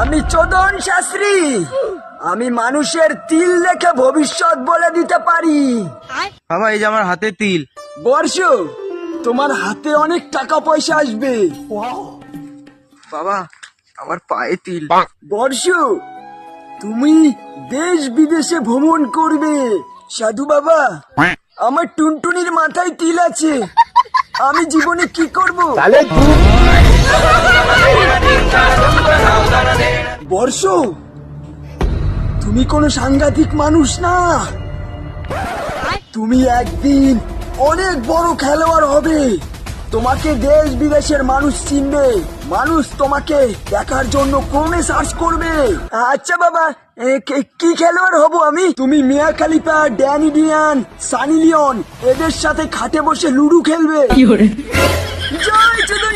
আমি চোদন শাস্ত্রী। আমি মানুষের তিল দেখে ভবিষ্যৎ বলে দিতে পারি। বাবা এই যে আমার হাতে তিল। বর্ষ, তোমার হাতে অনেক টাকা পয়সা আসবে। বাবা আমার পায়ে তিল। বর্ষ, তুমি দেশ বিদেশে ভ্রমণ করবে। সাধু বাবা, আমার টুনটুনির মাথায় তিল আছে, আমি জীবনে কি করব? বর্ষ, তুমি কোনো সাংঘাতিক মানুষ না। তুমি একদিন অনেক বড় খেলোয়াড় হবে। তোমাকে দেশ বিদেশের মানুষ চিনবে। মানুষ তোমাকে দেখার জন্য ক্রমে সার্চ করবে। আচ্ছা বাবা, কি খেলোয়াড় হব আমি? তুমি মিয়া খালিফা, ড্যানি ডিয়ান, সানি লিওন এদের সাথে খাটে বসে লুডো খেলবে। জয়